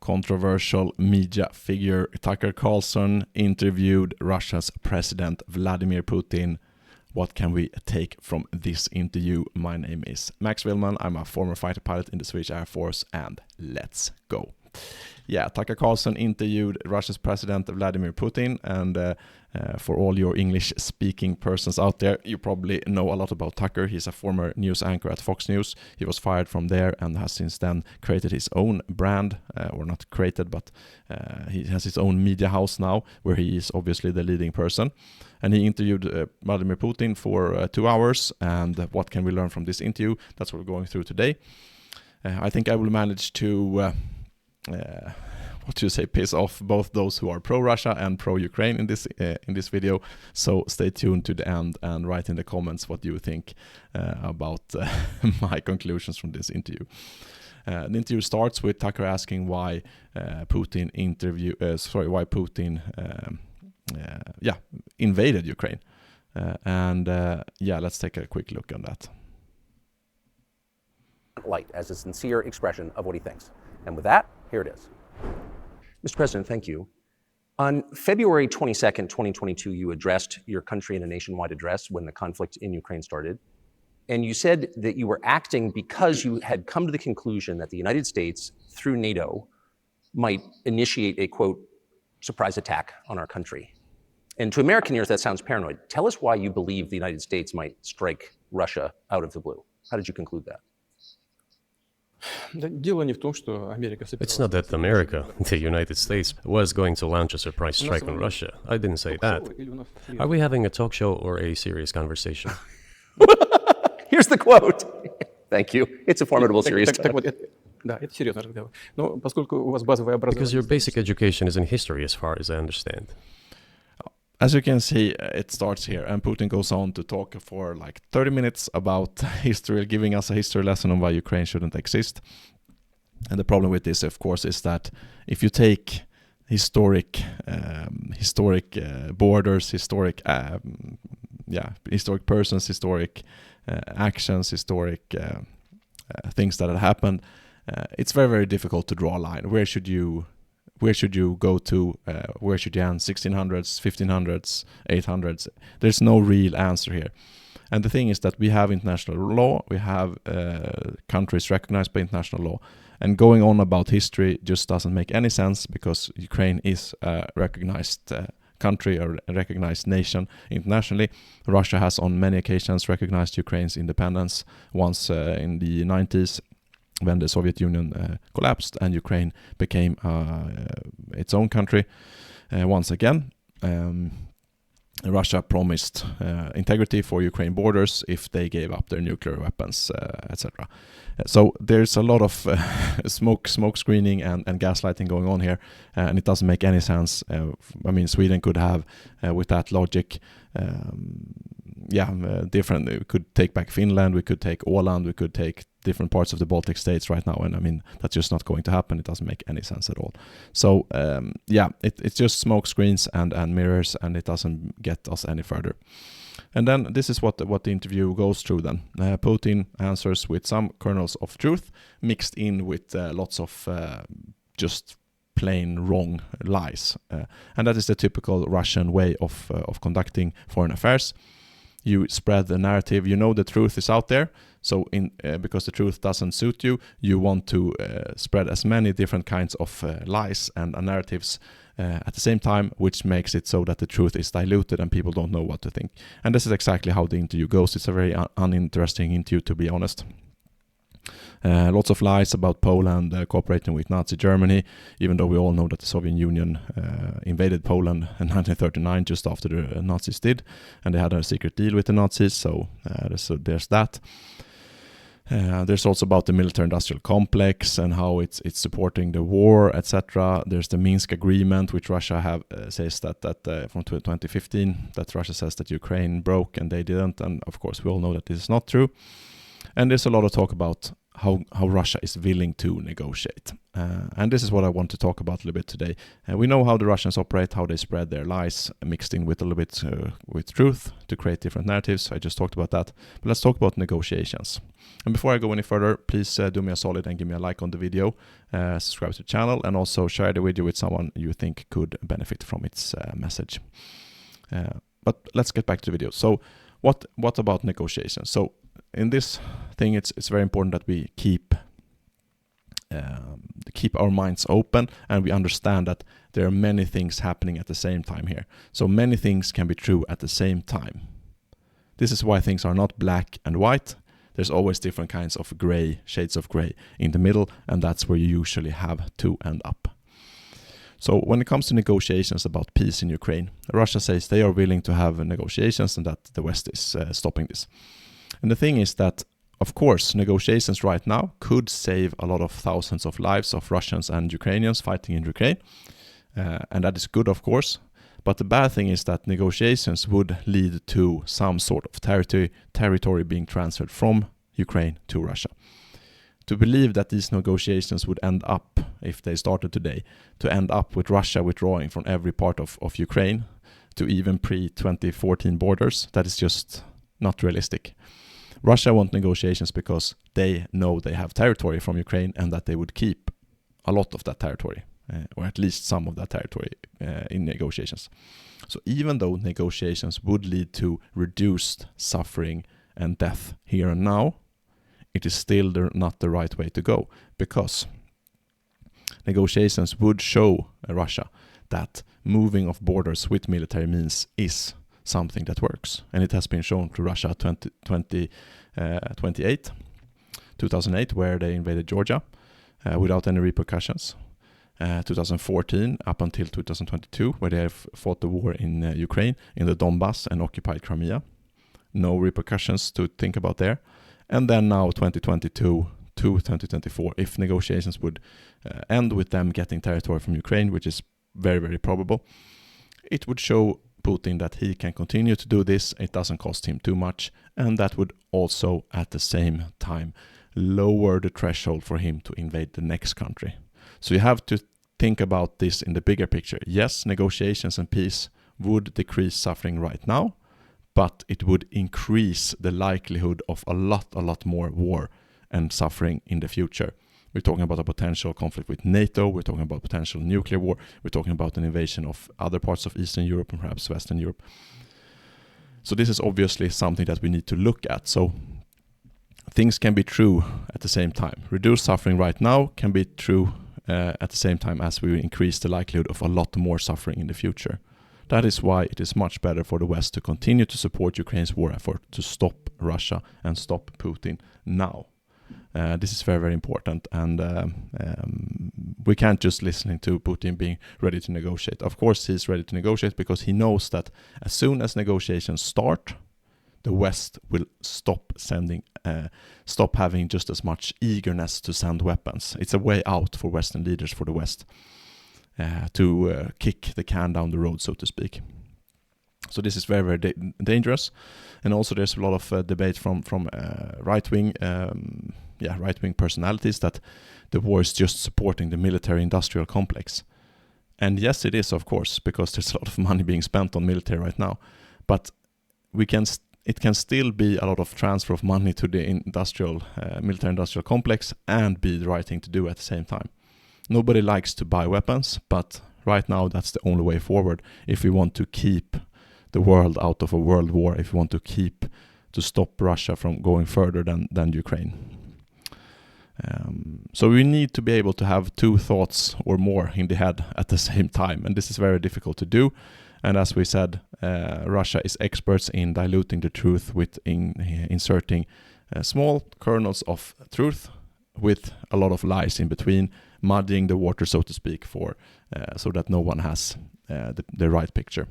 Controversial media figure Tucker Carlson interviewed Russia's President Vladimir Putin. What can we take from this interview? My name is Max Villman. I'm a former fighter pilot in the Swedish Air Force, and let's go. Yeah, Tucker Carlson interviewed Russia's President Vladimir Putin, and for all your English-speaking persons out there, you probably know a lot about Tucker. He's a former news anchor at Fox News. He was fired from there and has since then created his own brand, or not created, but he has his own media house now, where he is obviously the leading person. And he interviewed Vladimir Putin for 2 hours, and what can we learn from this interview? That's what we're going through today. I think I will manage to piss off both those who are pro-Russia and pro-Ukraine in this video. So stay tuned to the end and write in the comments what you think about my conclusions from this interview. The interview starts with Tucker asking why Putin invaded Ukraine, let's take a quick look on that. Light as a sincere expression of what he thinks. And with that, here it is. Mr. President, thank you. On February 22nd, 2022, you addressed your country in a nationwide address when the conflict in Ukraine started. And you said that you were acting because you had come to the conclusion that the United States, through NATO, might initiate a, quote, surprise attack on our country. And to American ears, that sounds paranoid. Tell us why you believe the United States might strike Russia out of the blue. How did you conclude that? It's not that America, the United States, was going to launch a surprise strike on Russia. I didn't say that. Are we having a talk show or a serious conversation? Here's the quote. Thank you. It's a formidable serious talk. Because your basic education is in history, as far as I understand. As you can see, it starts here, and Putin goes on to talk for like 30 minutes about history, giving us a history lesson on why Ukraine shouldn't exist. And the problem with this, of course, is that if you take historic borders, historic persons, historic actions, historic things that have happened, it's very, very difficult to draw a line. Where should you go to? Where should you end? 1600s, 1500s, 800s? There's no real answer here. And the thing is that we have international law, we have countries recognized by international law, and going on about history just doesn't make any sense, because Ukraine is a recognized country or a recognized nation internationally. Russia has on many occasions recognized Ukraine's independence, once in the 90s, when the Soviet Union collapsed and Ukraine became its own country once again. Russia promised integrity for Ukraine borders if they gave up their nuclear weapons, etc. So there's a lot of smoke screening and gaslighting going on here, and it doesn't make any sense. I mean, Sweden could have, with that logic, different. We could take back Finland, we could take Åland, we could take different parts of the Baltic states right now, and I mean, that's just not going to happen. It doesn't make any sense at all. So it's just smoke screens and mirrors, and it doesn't get us any further. And then this is what the interview goes through then. Putin answers with some kernels of truth mixed in with lots of just plain wrong lies. And that is the typical Russian way of conducting foreign affairs. You spread the narrative, you know the truth is out there, so because the truth doesn't suit you, you want to spread as many different kinds of lies and narratives at the same time, which makes it so that the truth is diluted and people don't know what to think. And this is exactly how the interview goes. It's a very uninteresting interview, to be honest. Lots of lies about Poland cooperating with Nazi Germany, even though we all know that the Soviet Union invaded Poland in 1939 just after the Nazis did, and they had a secret deal with the Nazis, so there's that. There's also about the military-industrial complex and how it's supporting the war, etc. There's the Minsk agreement, which Russia says that from 2015, that Russia says that Ukraine broke and they didn't, and of course we all know that this is not true. And there's a lot of talk about how Russia is willing to negotiate. And this is what I want to talk about a little bit today. We know how the Russians operate, how they spread their lies mixed in with a little bit with truth to create different narratives. I just talked about that. But let's talk about negotiations. And before I go any further, please do me a solid and give me a like on the video, subscribe to the channel, and also share the video with someone you think could benefit from its message. But let's get back to the video. So what about negotiations? So in this thing, it's very important that we keep our minds open, and we understand that there are many things happening at the same time here. So many things can be true at the same time. This is why things are not black and white. There's always different kinds of gray, shades of gray in the middle, and that's where you usually have to end up. So when it comes to negotiations about peace in Ukraine, Russia says they are willing to have negotiations and that the West is stopping this. And the thing is that, of course, negotiations right now could save a lot of thousands of lives of Russians and Ukrainians fighting in Ukraine. And that is good, of course. But the bad thing is that negotiations would lead to some sort of territory being transferred from Ukraine to Russia. To believe that these negotiations would end up, if they started today, to end up with Russia withdrawing from every part of Ukraine to even pre-2014 borders, that is just not realistic. Russia wants negotiations because they know they have territory from Ukraine and that they would keep a lot of that territory, or at least some of that territory in negotiations. So even though negotiations would lead to reduced suffering and death here and now, it is still not the right way to go, because negotiations would show Russia that moving of borders with military means is something that works. And it has been shown to Russia 2008, where they invaded Georgia without any repercussions. 2014 up until 2022, where they have fought the war in Ukraine, in the Donbass and occupied Crimea. No repercussions to think about there. And then now 2022 to 2024, if negotiations would end with them getting territory from Ukraine, which is very, very probable, it would show Putin that he can continue to do this, it doesn't cost him too much, and that would also at the same time lower the threshold for him to invade the next country. So you have to think about this in the bigger picture. Yes, negotiations and peace would decrease suffering right now, but it would increase the likelihood of a lot more war and suffering in the future. We're talking about a potential conflict with NATO, we're talking about potential nuclear war, we're talking about an invasion of other parts of Eastern Europe and perhaps Western Europe. So this is obviously something that we need to look at. So things can be true at the same time. Reduced suffering right now can be true at the same time as we increase the likelihood of a lot more suffering in the future. That is why it is much better for the West to continue to support Ukraine's war effort to stop Russia and stop Putin now. This is very, very important, and we can't just listen to Putin being ready to negotiate. Of course, he's ready to negotiate because he knows that as soon as negotiations start, the West will stop having just as much eagerness to send weapons. It's a way out for Western leaders, for the West, to kick the can down the road, so to speak. So this is very, very dangerous, and also there's a lot of debate from right-wing personalities that the war is just supporting the military-industrial complex. And yes, it is, of course, because there's a lot of money being spent on military right now. But it can still be a lot of transfer of money to the military-industrial complex and be the right thing to do at the same time. Nobody likes to buy weapons, but right now that's the only way forward if we want to keep the world out of a world war, if we want to stop Russia from going further than Ukraine. So we need to be able to have two thoughts or more in the head at the same time, and this is very difficult to do. And as we said, Russia is experts in diluting the truth with inserting small kernels of truth with a lot of lies in between, muddying the water, so to speak, so that no one has the right picture.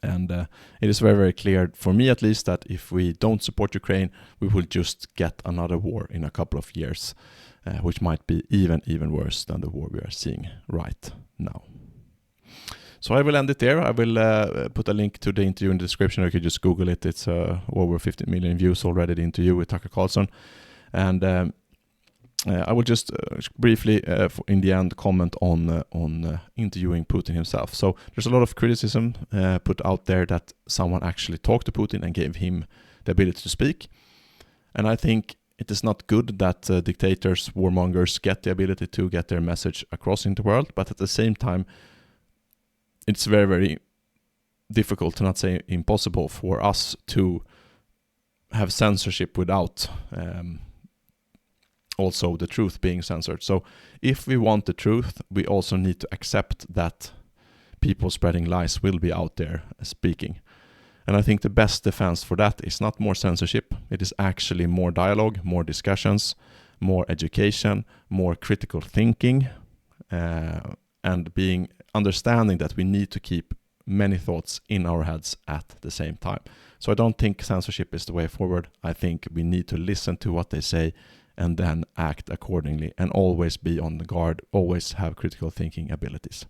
And it is very, very clear, for me at least, that if we don't support Ukraine, we will just get another war in a couple of years, which might be even worse than the war we are seeing right now. So I will end it there. I will put a link to the interview in the description, or you could just Google it. It's over 50 million views already, the interview with Tucker Carlson. And I will just briefly, in the end, comment on interviewing Putin himself. So there's a lot of criticism put out there that someone actually talked to Putin and gave him the ability to speak. And I think it is not good that dictators, warmongers get the ability to get their message across in the world. But at the same time, it's very, very difficult, to not say impossible, for us to have censorship without also the truth being censored. So if we want the truth, we also need to accept that people spreading lies will be out there speaking. And I think the best defense for that is not more censorship. It is actually more dialogue, more discussions, more education, more critical thinking, and understanding that we need to keep many thoughts in our heads at the same time. So I don't think censorship is the way forward. I think we need to listen to what they say and then act accordingly, and always be on the guard, always have critical thinking abilities.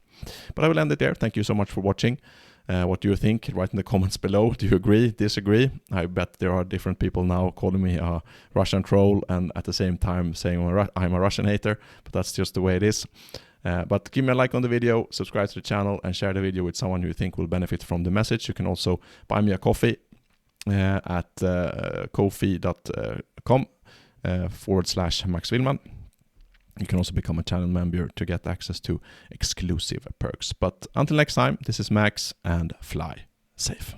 But I will end it there. Thank you so much for watching. What do you think? Write in the comments below. Do you agree, disagree? I bet there are different people now calling me a Russian troll and at the same time saying I'm a Russian hater, but that's just the way it is. But give me a like on the video, subscribe to the channel, and share the video with someone you think will benefit from the message. You can also buy me a coffee at ko-fi.com /Max Villman. You can also become a channel member to get access to exclusive perks. But until next time, this is Max, and fly safe.